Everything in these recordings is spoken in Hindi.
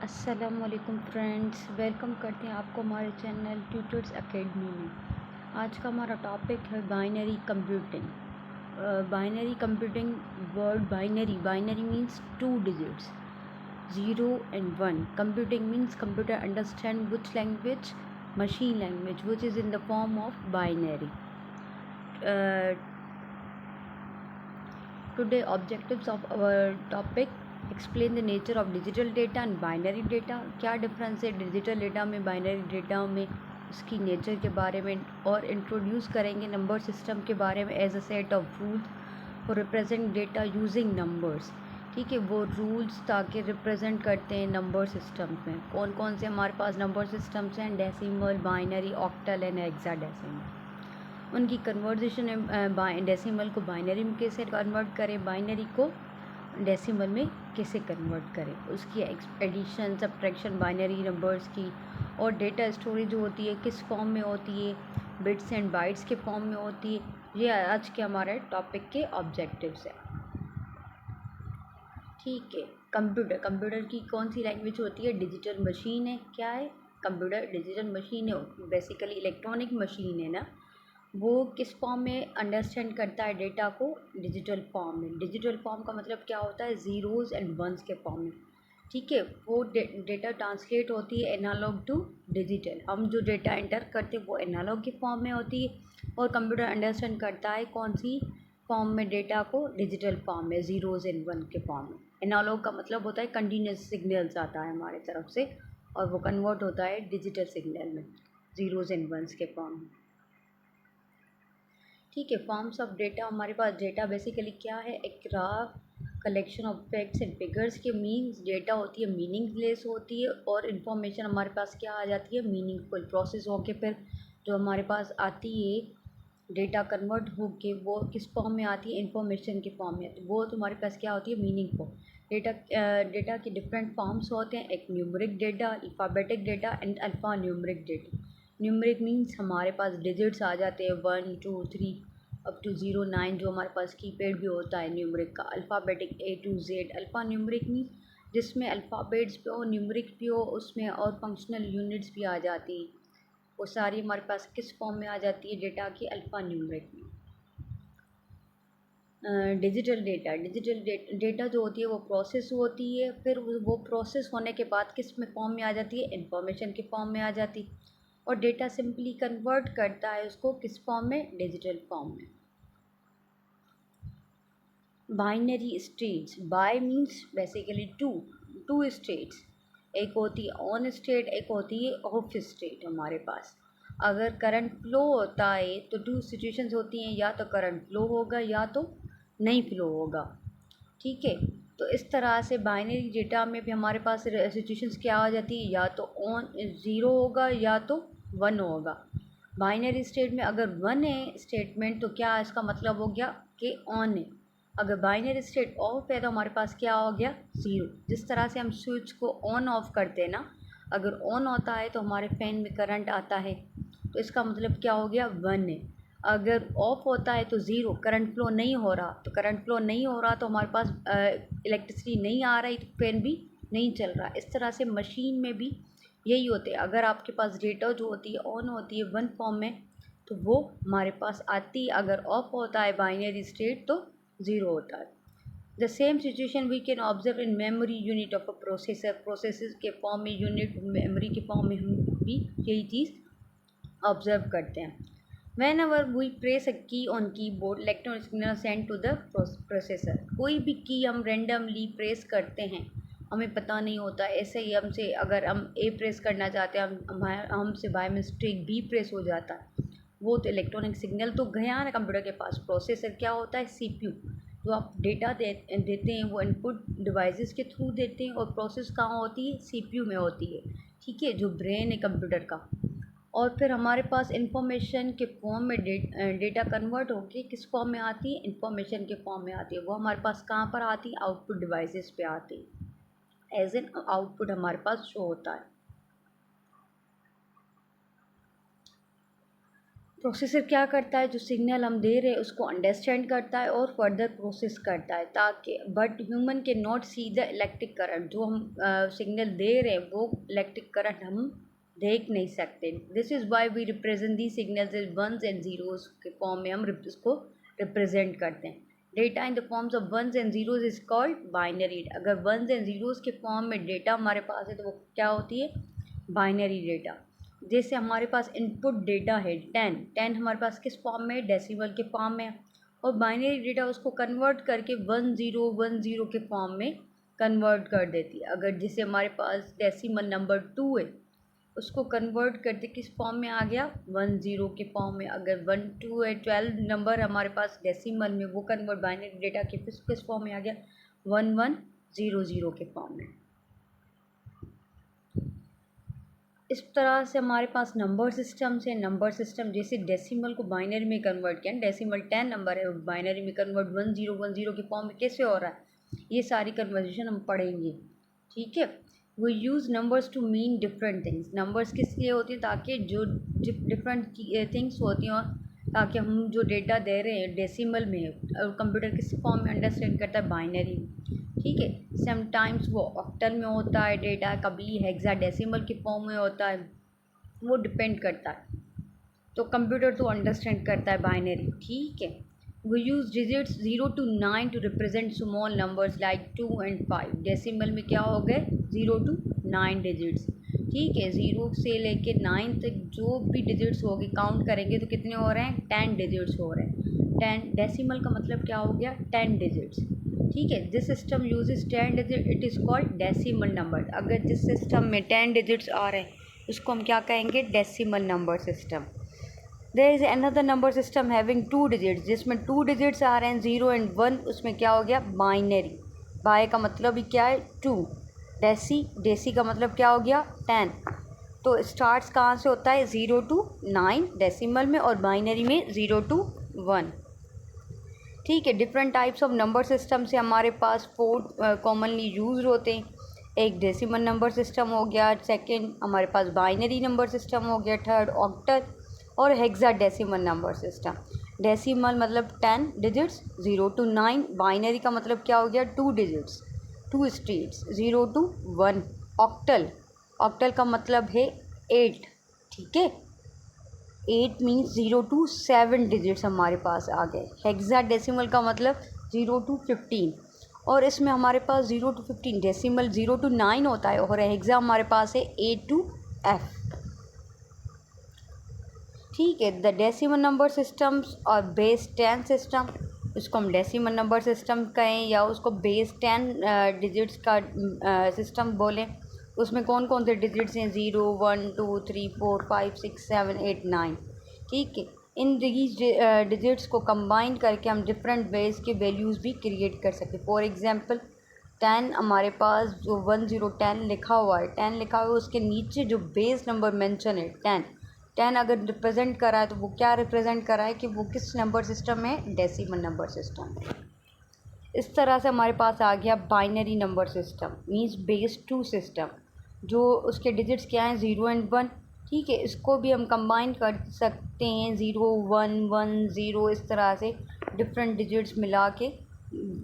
अस्सलामुअलैकुम फ्रेंड्स, वेलकम करते हैं आपको हमारे चैनल ट्यूटर्स एकेडमी में। आज का हमारा टॉपिक है binary computing. Binary computing word binary means two digits, 0 and 1. Computing means computer understand which language, machine language, which is in the form of binary. Uh, Today objectives of our topic: explain the nature of digital data and binary data. क्या डिफरेंस है डिजिटल डेटा में, बाइनरी डेटा में, उसकी नेचर के बारे में, और इंट्रोड्यूस करेंगे नंबर सिस्टम के बारे में as a set of rules for represent data using numbers. ठीक है, वो रूल्स ताकि रिप्रेजेंट करते हैं नंबर सिस्टम्स में। कौन कौन से हमारे पास नंबर सिस्टम्स हैं? Decimal, binary, octal and hexadecimal. उनकी कन्वर्जेशन डेसिमल को बाइनरी में कैसे कन्वर्ट करें, बाइनरी को डेसिमल में कैसे कन्वर्ट करें, उसकी एडिशन, सब्ट्रैक्शन बाइनरी नंबर्स की, और डेटा स्टोरेज जो होती है किस फॉर्म में होती है, बिट्स एंड बाइट्स के फॉर्म में होती है। ये आज के हमारे टॉपिक के ऑब्जेक्टिव्स हैं। ठीक है, कंप्यूटर की कौन सी लैंग्वेज होती है? डिजिटल मशीन है। क्या है? कंप्यूटर डिजिटल मशीन है, बेसिकली इलेक्ट्रॉनिक मशीन है ना। वो किस फॉर्म में अंडरस्टैंड करता है डेटा को? डिजिटल फॉर्म में। डिजिटल फॉर्म का मतलब क्या होता है? ज़ीरोज़ एंड वंस के फॉर्म में। ठीक है, वो डेटा ट्रांसलेट होती है एनालॉग टू डिजिटल। हम जो डेटा एंटर करते हैं वो एनालॉग के फॉर्म में होती है, और कंप्यूटर अंडरस्टैंड करता है कौन सी फॉर्म में? डेटा को डिजिटल फॉर्म में, ज़ीरोज़ एंड वन के फॉर्म में। एनालॉग का मतलब होता है कंटिन्यूस सिग्नल्स आता है हमारे तरफ से, और वो कन्वर्ट होता है डिजिटल सिग्नल में, ज़ीरोज़ एंड वंस के फॉर्म में। ठीक है, फॉर्म्स ऑफ डेटा। हमारे पास डेटा बेसिकली क्या है? एक graph, collection of facts and figures के मीन्स डेटा होती है, मीनिंगलेस होती है, और इन्फॉर्मेशन हमारे पास क्या आ जाती है? मीनिंगफुल। प्रोसेस होके फिर जो हमारे पास आती है डेटा कन्वर्ट होके, वो किस फॉर्म में आती है? इन्फॉर्मेशन के फॉर्म में आती है। वो तुम्हारे पास क्या होती है? मीनिंगफुल। डेटा के डिफरेंट फॉर्म्स होते हैं, एक numeric data, alphabetic data and alpha numeric data. Numeric means हमारे पास डिजिट्स आ जाते हैं 1 2 3 अप टू 0 9, जो हमारे पास कीपैड भी होता है न्यूमरिक का। Alphabetic A to Z। Alpha numeric means जिसमें अल्फ़ाबेट्स भी हो, न्यूमरिक भी हो, उसमें और फंक्शनल यूनिट्स भी आ जाती हैं। वो सारी हमारे पास किस फॉर्म में आ जाती है? डेटा की अल्फ़ा न्यूमरिक में। डिजिटल डेटा जो होती है वो प्रोसेस होती है, फिर वो प्रोसेस होने के बाद किस में फॉर्म में आ जाती है? इंफॉर्मेशन के फॉर्म में आ जाती है, और डेटा सिंपली कन्वर्ट करता है उसको किस फॉर्म में? डिजिटल फॉर्म में। Binary states. By means basically two states. एक होती है ऑन स्टेट, एक होती है ऑफ स्टेट। हमारे पास अगर करंट फ्लो होता है तो टू सिचुएशंस होती हैं, या तो करंट फ्लो होगा या तो नहीं फ्लो होगा। ठीक है, तो इस तरह से बाइनरी डेटा में भी हमारे पास सिचुएशंस क्या आ जाती है? या तो ऑन ज़ीरो होगा या तो वन होगा। बाइनरी स्टेट में अगर वन है स्टेटमेंट, तो क्या इसका मतलब हो गया कि ऑन है। अगर बाइनरी स्टेट ऑफ है तो हमारे पास क्या हो गया? ज़ीरो। जिस तरह से हम स्विच को ऑन ऑफ करते हैं ना, अगर ऑन होता है तो हमारे फ़ैन में करंट आता है, तो इसका मतलब क्या हो गया? वन है। अगर ऑफ होता है तो ज़ीरो, करंट फ्लो नहीं हो रहा, तो करंट फ्लो नहीं हो रहा तो हमारे पास इलेक्ट्रिसिटी नहीं आ रही, तो फैन भी नहीं चल रहा। इस तरह से मशीन में भी यही होते हैं। अगर आपके पास डेटा जो होती है ऑन होती है वन फॉर्म में, तो वो हमारे पास आती है। अगर ऑफ होता है बाइनरी स्टेट तो ज़ीरो होता है। The same situation we can observe in memory unit of a processor. Processor के फॉर्म में, यूनिट मेमोरी के फॉर्म में हम भी यही चीज़ ऑब्जर्व करते हैं। Whenever we press a key on keyboard, electronic signal sent to the processor। कोई भी की हम रेंडमली प्रेस करते हैं, हमें पता नहीं होता। ऐसे ही हमसे अगर हम ए प्रेस करना चाहते हैं, हमसे बाय मिस्टेक बी प्रेस हो जाता है, वो तो इलेक्ट्रॉनिक सिग्नल तो गया ना कंप्यूटर के पास। प्रोसेसर क्या होता है? सीपीयू। जो आप डेटा देते हैं वो इनपुट डिवाइसेस के थ्रू देते हैं, और प्रोसेस कहाँ होती है? सीपीयू में होती है। ठीक है, जो ब्रेन है कंप्यूटर का। और फिर हमारे पास इंफॉर्मेशन के फॉर्म में डेटा कन्वर्ट होके किस फॉर्म में आती है? इंफॉर्मेशन के फॉर्म में आती है। वो हमारे पास कहाँ पर आती है? आउटपुट डिवाइसेस पे आती है। एज एन आउटपुट हमारे पास शो होता है। प्रोसेसर क्या करता है, जो सिग्नल हम दे रहे हैं उसको अंडरस्टैंड करता है और फर्दर प्रोसेस करता है, ताकि बट ह्यूमन के not see the electric current, जो हम सिग्नल दे रहे हैं वो इलेक्ट्रिक करंट हम देख नहीं सकते। This is why we represent the signals is ones and zeros के फॉर्म में हम इसको रिप्रेजेंट करते हैं। Data in the forms of ones and zeros is called binary. अगर वंस एंड ज़ीरोज़ के फॉर्म में डेटा हमारे पास है तो वो क्या होती है, बाइनरी डेटा। जैसे हमारे पास इनपुट डेटा है 10 हमारे पास किस फॉर्म में, डेसिमल के फॉर्म में, और बाइनरी डेटा उसको कन्वर्ट करके 1010 के फॉर्म में कन्वर्ट कर देती है। अगर जैसे हमारे पास डेसिमल नंबर 2 है, उसको कन्वर्ट करते किस फॉर्म में आ गया, 10 के फॉर्म में। अगर 1 2 है 12 नंबर हमारे पास डेसिमल में, वो कन्वर्ट बाइनरी डेटा के किस फॉर्म में आ गया, 1100 के फॉर्म में। इस तरह से हमारे पास नंबर सिस्टम से, नंबर सिस्टम जैसे डेसिमल को बाइनरी में कन्वर्ट किया, डेसिमल 10 नंबर है, बाइनरी में कन्वर्ट 1010 के फॉर्म में कैसे हो रहा है, ये सारी कन्वर्जेशन हम पढ़ेंगे। ठीक है। We use numbers to mean different things. Numbers किस लिए होती हैं, ताकि जो डिफरेंट थिंग्स होती हैं, ताकि हम जो डेटा दे रहे हैं डेसिमल में और कंप्यूटर किस फॉर्म में अंडरस्टैंड करता है, बाइनरी। ठीक है। समटाइम्स वो ऑक्टल में होता है डेटा, कभी हेक्साडेसिमल के फॉर्म में होता है, वो डिपेंड करता है। तो कंप्यूटर तो अंडरस्टैंड करता है बाइनरी। ठीक है। We use digits 0 to 9 to represent small numbers like 2 and 5। Decimal में क्या हो गए, 0 to 9 डिजिट्स। ठीक है। 0 से लेके 9 तक जो भी डिजिट्स होगी काउंट करेंगे तो कितने हो रहे हैं, 10 डिजिट्स हो रहे हैं। 10 डेसिमल का मतलब क्या हो गया, 10 डिजिट्स। ठीक है। जिस system uses 10 digit it is called decimal number. अगर जिस सिस्टम में 10 डिजिट्स आ रहे हैं उसको हम क्या कहेंगे, decimal number system. There is another number system having 2 digits, जिसमें 2 डिजिट्स आ रहे हैं 0 and 1, उसमें क्या हो गया, बाइनरी। बाय का मतलब ही क्या है, 2। डेसी का मतलब क्या हो गया, 10। तो स्टार्ट्स कहाँ से होता है, 0 to 9 डेसिमल में, और बाइनरी में 0 to 1। ठीक है। Different types of number system से हमारे पास 4 कॉमनली यूज होते हैं। एक डेसिमल नंबर सिस्टम हो गया, सेकंड हमारे पास बाइनरी नंबर सिस्टम हो गया, थर्ड ऑक्टल, और हेक्साडेसिमल नंबर सिस्टम। डेसिमल मतलब 10 डिजिट्स, 0 to 9। बाइनरी का मतलब क्या हो गया, 2 डिजिट्स, 2 स्टेट्स, 0 to 1। ऑक्टल का मतलब है 8। ठीक है। 8 मीन्स 0 to 7 डिजिट्स हमारे पास आ गए। हेक्साडेसिमल का मतलब 0 to 15, और इसमें हमारे पास 0 to 15 डेसिमल 0 to 9 होता है, और हेक्सा हमारे पास है A to F। ठीक है। द डेसिमल नंबर सिस्टम्स और बेस 10 सिस्टम, उसको हम डेसिमल नंबर सिस्टम कहें या उसको बेस 10 डिजिट्स का सिस्टम बोलें। उसमें कौन कौन से डिजिट्स हैं, 0 1 2 3 4 5 6 7 8 9। ठीक है। इन डिजिट्स को कंबाइन करके हम डिफरेंट वेज के वैल्यूज़ भी क्रिएट कर सकते हैं। फॉर एग्जांपल 10 हमारे पास जो 10 लिखा हुआ है, 10 लिखा हुआ है, उसके नीचे जो बेस नंबर मेंशन है 10 अगर रिप्रेजेंट करा है तो वो क्या रिप्रेजेंट करा है कि वो किस नंबर सिस्टम में, डेसिमल नंबर सिस्टम। इस तरह से हमारे पास आ गया binary number system, means base 2 system, जो उसके डिजिट्स क्या हैं, 0 and 1। ठीक है। इसको भी हम कंबाइन कर सकते हैं, 0 1 1 0, इस तरह से डिफरेंट डिजिट्स मिला के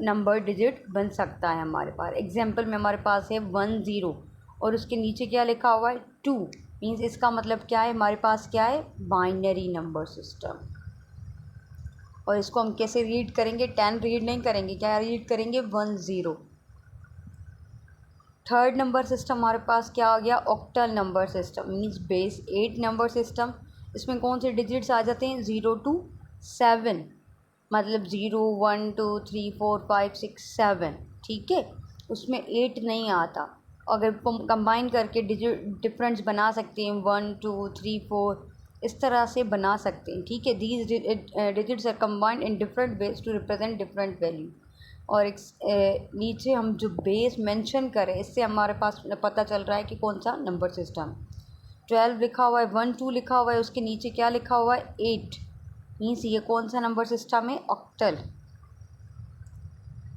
नंबर डिजिट बन सकता है हमारे पास। एग्जांपल में हमारे पास है 10 और उसके नीचे क्या लिखा हुआ है, 2, मीन्स इसका मतलब क्या है, हमारे पास क्या है, बाइनरी नंबर सिस्टम। और इसको हम कैसे रीड करेंगे, 10 रीड नहीं करेंगे, क्या रीड करेंगे, 10। थर्ड नंबर सिस्टम हमारे पास क्या आ गया, octal number system, means base 8 number system. इसमें कौन से डिजिट्स आ जाते हैं, 0 to 7, मतलब 0 1 2 3 4 5 6 7। ठीक है। उसमें 8 नहीं आता। अगर कंबाइन करके डिफरेंस बना सकते हैं, 1 2 3 4, इस तरह से बना सकते हैं। ठीक है। These digits are combined in different ways to represent different value. और एक नीचे हम जो बेस मेंशन करें, इससे हमारे पास पता चल रहा है कि कौन सा नंबर सिस्टम। 12 लिखा हुआ है, 1 2 लिखा हुआ है, उसके नीचे क्या लिखा हुआ है, 8, मीन्स ये कौन सा नंबर सिस्टम है, ऑक्टल।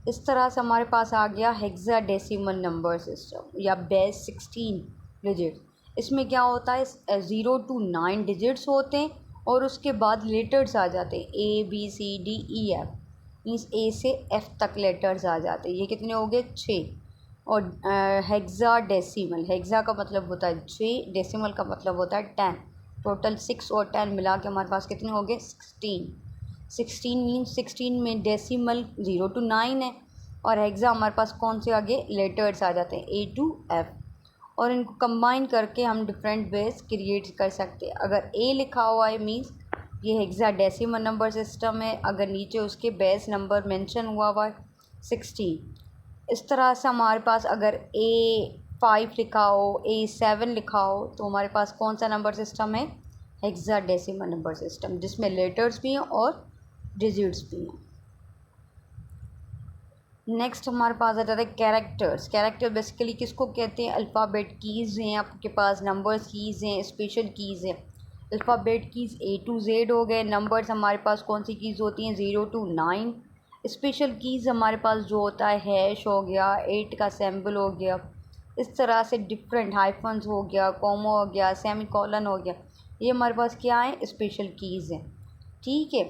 इस तरह से हमारे पास आ गया हेक्साडेसिमल नंबर सिस्टम या बेस 16 डिजिट। इसमें क्या होता है, 0 to 9 डिजिट्स होते हैं, और उसके बाद लेटर्स आ जाते हैं ABCDEF, मीन्स ए से एफ तक लेटर्स आ जाते हैं। ये कितने हो गए 6। और हेक्सा डेसिमल, हेक्सा का मतलब होता है 6, डेसिमल का मतलब होता है 10। टोटल 6 और 10 मिला के हमारे पास कितने हो गए 16। 16 मीन्स 16 में डेसिमल 0 to 9 है, और हेक्सा हमारे पास कौन से आगे लेटर्स आ जाते हैं A to F, और इनको कंबाइन करके हम डिफरेंट बेस क्रिएट कर सकते हैं। अगर ए लिखा हुआ है मीन्स ये हेक्साडेसिमल नंबर सिस्टम है, अगर नीचे उसके बेस नंबर मेंशन हुआ है 16। इस तरह से हमारे पास अगर A5 लिखा हो, A7 लिखा हो, तो हमारे पास कौन सा नंबर सिस्टम है हेक्साडेसिमल नंबर सिस्टम, जिसमें लेटर्स भी हैं और डिजिट्स भी हैं। नेक्स्ट हमारे पास आ जाता है कैरेक्टर्स। कैरेक्टर बेसिकली किसको कहते हैं, अल्फ़ाबेट कीज़ हैं, आपके पास नंबर्स कीज़ हैं, स्पेशल कीज़ हैं। Alphabet keys A to Z हो गए, नंबर्स हमारे पास कौन सी कीज़ होती हैं 0 to 9। स्पेशल कीज़ हमारे पास जो होता है हैश हो गया, 8 का सिंबल हो गया, इस तरह से डिफरेंट हाइफन्स हो गया, कॉमा हो गया, सेमी कॉलन हो गया, ये हमारे पास क्या है स्पेशल कीज़ हैं। ठीक है,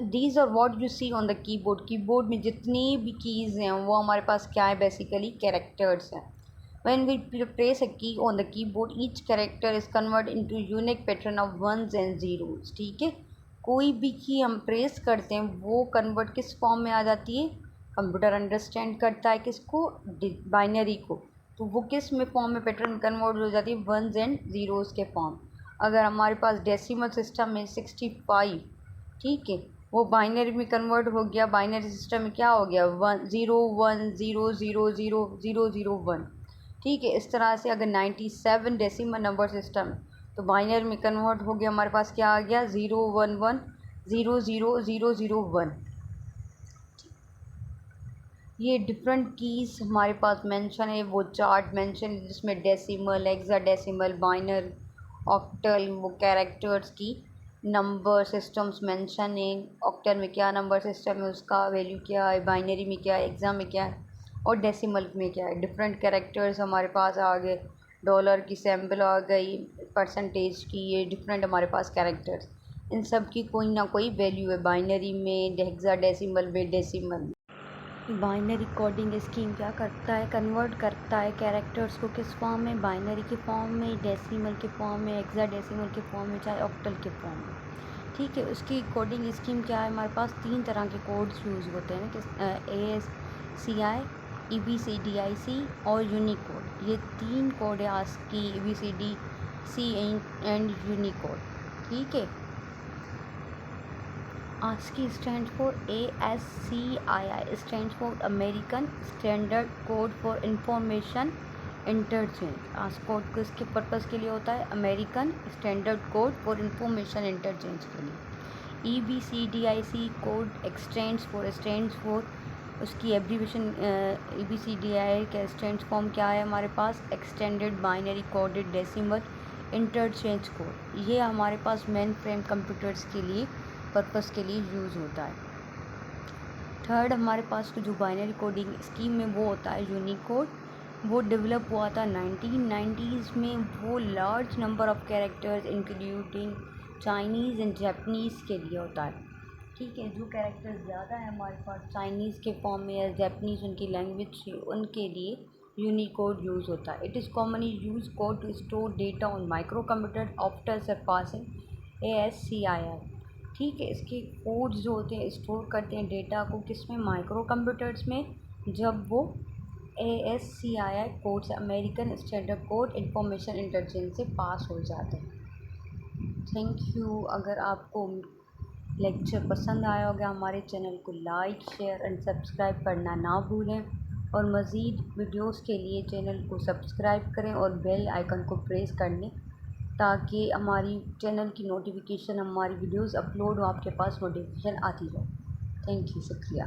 these are what you see on the keyboard. Keyboard में जितनी भी कीज़ हैं वो हमारे पास क्या है बेसिकली कैरेक्टर्स हैं। When we press a key on the keyboard each character is convert into unique pattern of ones and zeros. ठीक है, कोई भी की हम प्रेस करते हैं वो कन्वर्ट किस फॉर्म में आ जाती है, कंप्यूटर अंडरस्टैंड करता है किसको, बाइनरी को, तो वो किस में फॉर्म में पैटर्न कन्वर्ट हो जाती है वंस एंड ज़ीरोज़ के फॉर्म। अगर हमारे पास डेसिमल सिस्टम में 65, ठीक है, वो बाइनरी में कन्वर्ट हो गया, बाइनरी सिस्टम में क्या हो गया 1 0 1 0 0 0 0 0 1। ठीक है, इस तरह से अगर 97 डेसिमल नंबर सिस्टम तो बाइनरी में कन्वर्ट हो गया, हमारे पास क्या आ गया 0 1 1 0 0 0 0 1। ये डिफरेंट कीज़ हमारे पास मेंशन है, वो चार्ट मेंशन है जिसमें डेसिमल, हेक्साडेसिमल, बाइनरी, ऑक्टल, वो कैरेक्टर्स की नंबर सिस्टम्स मेंशन है। ऑक्टल में क्या नंबर सिस्टम है, उसका वैल्यू क्या है, बाइनरी में क्या है, हेक्सा में क्या है, और डेसिमल में क्या है। डिफरेंट कैरेक्टर्स हमारे पास आ गए, डॉलर की सिंबल आ गई, परसेंटेज की, ये डिफरेंट हमारे पास कैरेक्टर्स, इन सब की कोई ना कोई वैल्यू है बाइनरी में, हेक्साडेसिमल में, डेसिमल में। बाइनरी कोडिंग स्कीम क्या करता है, कन्वर्ट करता है कैरेक्टर्स को किस फॉर्म में, बाइनरी के फॉर्म में, डेसिमल के फॉर्म में, हेक्साडेसिमल के फॉर्म में, चाहे ऑक्टल के फॉर्म में। ठीक है, उसकी कोडिंग स्कीम क्या है, हमारे पास 3 तरह के कोड्स यूज़ होते हैं किस ASCII, EBCDIC और यूनिकोड। ये 3 कोड है ASCII, EBCDIC एंड यूनिकोड। ठीक है, ASCII stands for ASCII stands for American Standard Code for Information Interchange। ASCII code किसके पर्पज़ के लिए होता है, American standard code for information interchange के लिए। EBCDIC कोड स्टैंड्स फॉर उसकी एब्रीवेशन EBCDIC का स्टैंड्स फॉर्म क्या है हमारे पास, extended binary coded decimal interchange code. ये हमारे पास मेन फ्रेम कंप्यूटर्स के लिए पर्पस के लिए यूज़ होता है। थर्ड हमारे पास जो बाइनरी कोडिंग स्कीम में वो होता है यूनिकोड। वो डेवलप हुआ था 1990s में। वो large number of characters including Chinese and Japanese के लिए होता है। ठीक है, जो कैरेक्टर्स ज़्यादा है हमारे पास चाइनीज़ के फॉर्म में या जापानीज़ उनकी लैंग्वेज है, उनके लिए यूनिकोड यूज़ होता है। It is commonly use code to store data on micro computer after surpassing ASCII। ठीक है, इसके कोड्स जो होते हैं स्टोर करते हैं डेटा को किस में, माइक्रो कंप्यूटर्स में, जब वो ASCII कोड से, American standard code information interchange से पास हो जाते हैं। Thank you. अगर आपको लेक्चर पसंद आया होगा हमारे चैनल को लाइक शेयर एंड सब्सक्राइब करना ना भूलें, और मज़ीद वीडियोस के लिए चैनल को सब्सक्राइब करें और बेल आइकन को प्रेस कर लें ताकि हमारी चैनल की नोटिफिकेशन, हमारी वीडियोस अपलोड हो आपके पास नोटिफिकेशन आती रहे। थैंक यू, शुक्रिया।